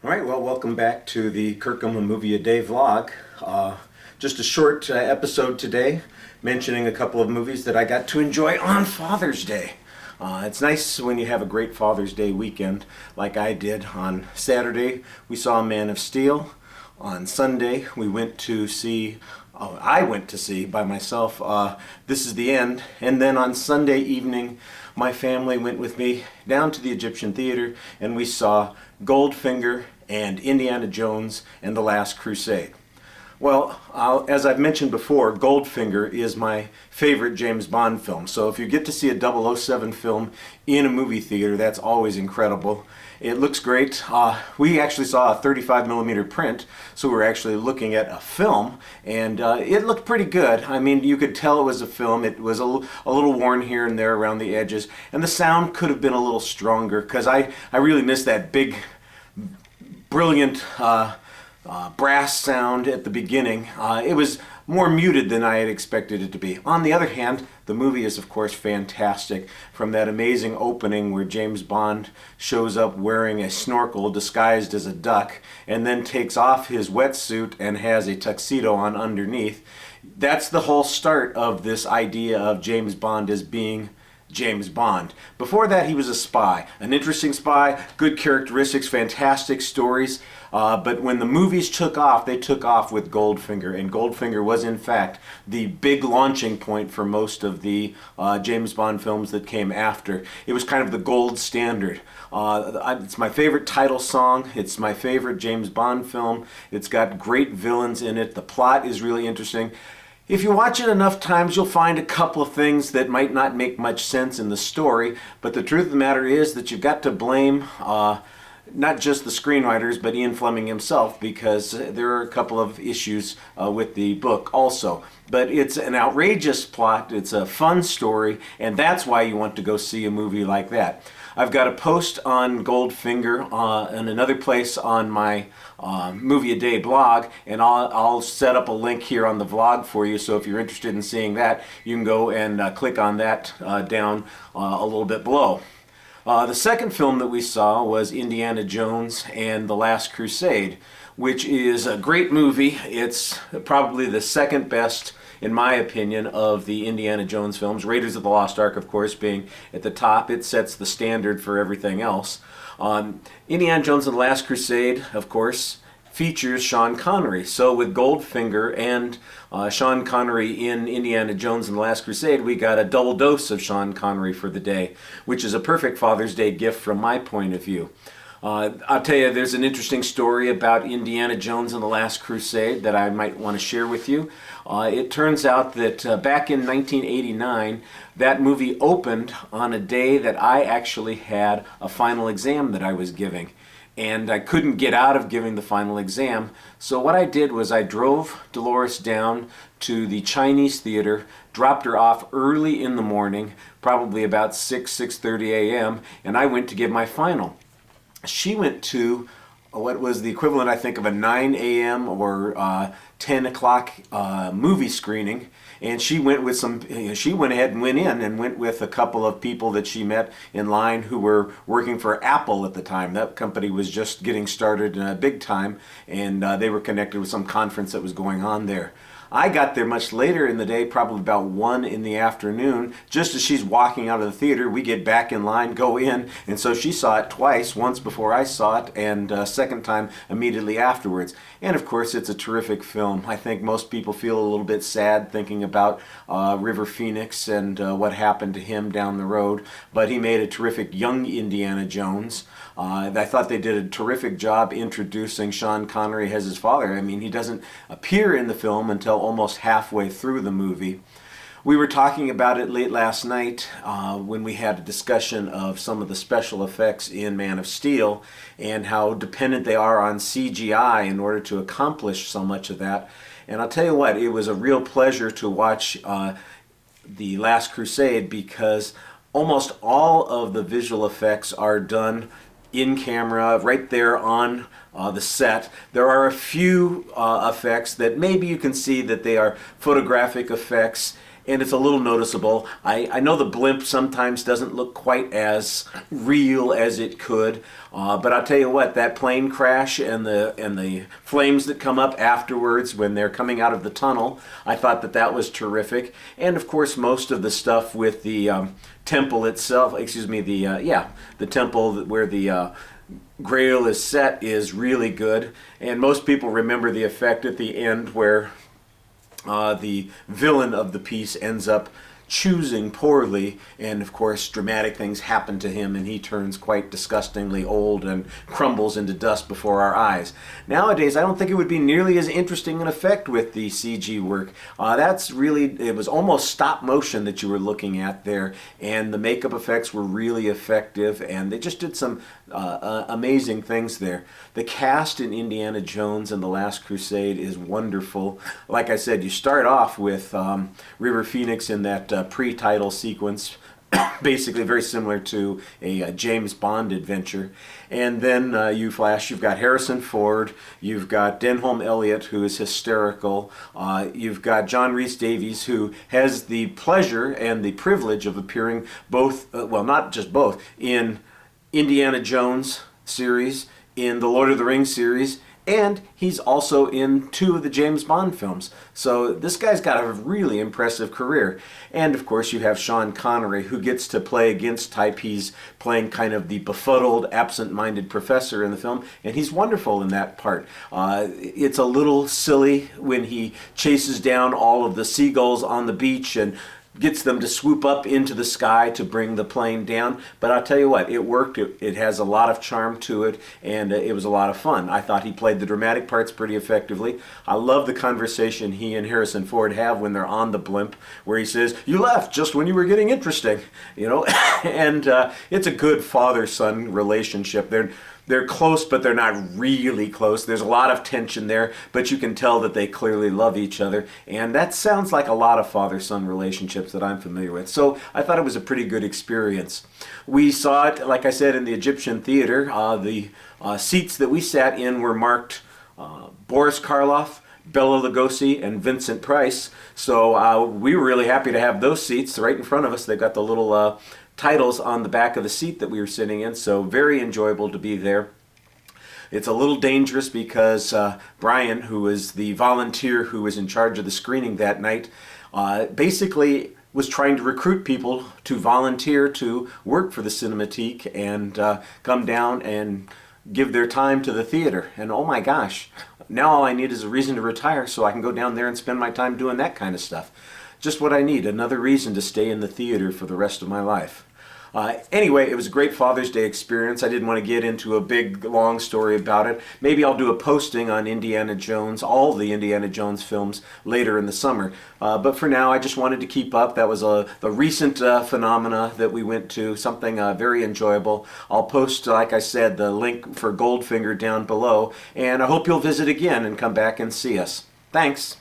All right, well, welcome back to the Kirkham A Movie a Day vlog. Just a short episode today, mentioning a couple of movies that I got to enjoy on Father's Day. It's nice when you have a great Father's Day weekend, like I did. On Saturday, we saw Man of Steel. On Sunday, we went to see, I went to see by myself, This Is the End. And then on Sunday evening, my family went with me down to the Egyptian Theater, and we saw Goldfinger and Indiana Jones and the Last Crusade. Well, as I've mentioned before, Goldfinger is my favorite James Bond film. So if you get to see a 007 film in a movie theater, that's always incredible. It looks great. We actually saw a 35mm print, so we were actually looking at a film, and it looked pretty good. I mean, you could tell it was a film. It was a little worn here and there around the edges, and the sound could have been a little stronger, because I really miss that big, brilliant brass sound at the beginning. It was more muted than I had expected it to be. On the other hand, the movie is of course fantastic. From that amazing opening where James Bond shows up wearing a snorkel disguised as a duck and then takes off his wetsuit and has a tuxedo on underneath. That's the whole start of this idea of James Bond as being James Bond. Before that, he was a spy, an interesting spy, good characteristics, fantastic stories. But when the movies took off, they took off with Goldfinger, and Goldfinger was in fact the big launching point for most of the James Bond films that came after. It was kind of the gold standard. It's my favorite title song. It's my favorite James Bond film. It's got great villains in it. The plot is really interesting. If you watch it enough times, you'll find a couple of things that might not make much sense in the story, but the truth of the matter is that you've got to blame not just the screenwriters, but Ian Fleming himself, because there are a couple of issues with the book also. But it's an outrageous plot, it's a fun story, and that's why you want to go see a movie like that. I've got a post on Goldfinger and another place on my Movie A Day blog, and I'll set up a link here on the vlog for you, so if you're interested in seeing that, you can go and click on that down a little bit below. The second film that we saw was Indiana Jones and the Last Crusade, which is a great movie. It's probably the second best, in my opinion, of the Indiana Jones films. Raiders of the Lost Ark, of course, being at the top. It sets the standard for everything else. Indiana Jones and the Last Crusade, of course, features Sean Connery. So with Goldfinger and Sean Connery in Indiana Jones and the Last Crusade, we got a double dose of Sean Connery for the day, which is a perfect Father's Day gift from my point of view. I'll tell you, there's an interesting story about Indiana Jones and the Last Crusade that I might want to share with you. It turns out that back in 1989, that movie opened on a day that I actually had a final exam that I was giving. And I couldn't get out of giving the final exam. So what I did was I drove Dolores down to the Chinese theater, dropped her off early in the morning, probably about 6:30 a.m., and I went to give my final. She went to what was the equivalent, I think, of a 9 a.m. or 10 o'clock movie screening. And she went with she went ahead and went in and went with a couple of people that she met in line who were working for Apple at the time. That company was just getting started big time, and they were connected with some conference that was going on there. I got there much later in the day, probably about 1 in the afternoon. Just as she's walking out of the theater, we get back in line, go in, and so she saw it twice, once before I saw it, and second time immediately afterwards. And of course, it's a terrific film. I think most people feel a little bit sad thinking about River Phoenix and what happened to him down the road, but he made a terrific young Indiana Jones. I thought they did a terrific job introducing Sean Connery as his father. I mean, he doesn't appear in the film until almost halfway through the movie. We were talking about it late last night when we had a discussion of some of the special effects in Man of Steel and how dependent they are on CGI in order to accomplish so much of that. And I'll tell you what, it was a real pleasure to watch The Last Crusade, because almost all of the visual effects are done in camera, right there on the set. There are a few effects that maybe you can see that they are photographic effects, and it's a little noticeable. I know the blimp sometimes doesn't look quite as real as it could, but I'll tell you what, that plane crash and the flames that come up afterwards when they're coming out of the tunnel, I thought that was terrific. And of course, most of the stuff with the temple itself, excuse me, the temple where the Grail is set is really good. And most people remember the effect at the end where the villain of the piece ends up choosing poorly, and of course dramatic things happen to him and he turns quite disgustingly old and crumbles into dust before our eyes. Nowadays I don't think it would be nearly as interesting an effect with the CG work. It was almost stop motion that you were looking at there, and the makeup effects were really effective, and they just did some amazing things there. The cast in Indiana Jones and the Last Crusade is wonderful. Like I said, you start off with River Phoenix in that pre-title sequence, basically very similar to a James Bond adventure. And then you've got Harrison Ford, you've got Denholm Elliott, who is hysterical, you've got John Rhys Davies, who has the pleasure and the privilege of appearing both, well, not just both, in Indiana Jones series, in the Lord of the Rings series, and he's also in 2 of the James Bond films. So this guy's got a really impressive career. And of course you have Sean Connery, who gets to play against type. He's playing kind of the befuddled, absent-minded professor in the film, and he's wonderful in that part. It's a little silly when he chases down all of the seagulls on the beach and gets them to swoop up into the sky to bring the plane down. But I'll tell you what, it worked. It has a lot of charm to it, and it was a lot of fun. I thought he played the dramatic parts pretty effectively. I love the conversation he and Harrison Ford have when they're on the blimp, where he says, "You left just when you were getting interesting," you know. And it's a good father-son relationship. They're close, but they're not really close. There's a lot of tension there, but you can tell that they clearly love each other. And that sounds like a lot of father-son relationships that I'm familiar with. So I thought it was a pretty good experience. We saw it, like I said, in the Egyptian theater. The seats that we sat in were marked Boris Karloff, Bela Lugosi, and Vincent Price. So we were really happy to have those seats right in front of us. They got the little titles on the back of the seat that we were sitting in, so very enjoyable to be there. It's a little dangerous because Brian, who was the volunteer who was in charge of the screening that night, basically was trying to recruit people to volunteer to work for the Cinematheque and come down and give their time to the theater. And oh my gosh, now all I need is a reason to retire so I can go down there and spend my time doing that kind of stuff. Just what I need, another reason to stay in the theater for the rest of my life. Anyway, it was a great Father's Day experience. I didn't want to get into a big, long story about it. Maybe I'll do a posting on Indiana Jones, all the Indiana Jones films, later in the summer. But for now, I just wanted to keep up. That was the recent phenomena that we went to, something very enjoyable. I'll post, like I said, the link for Goldfinger down below, and I hope you'll visit again and come back and see us. Thanks.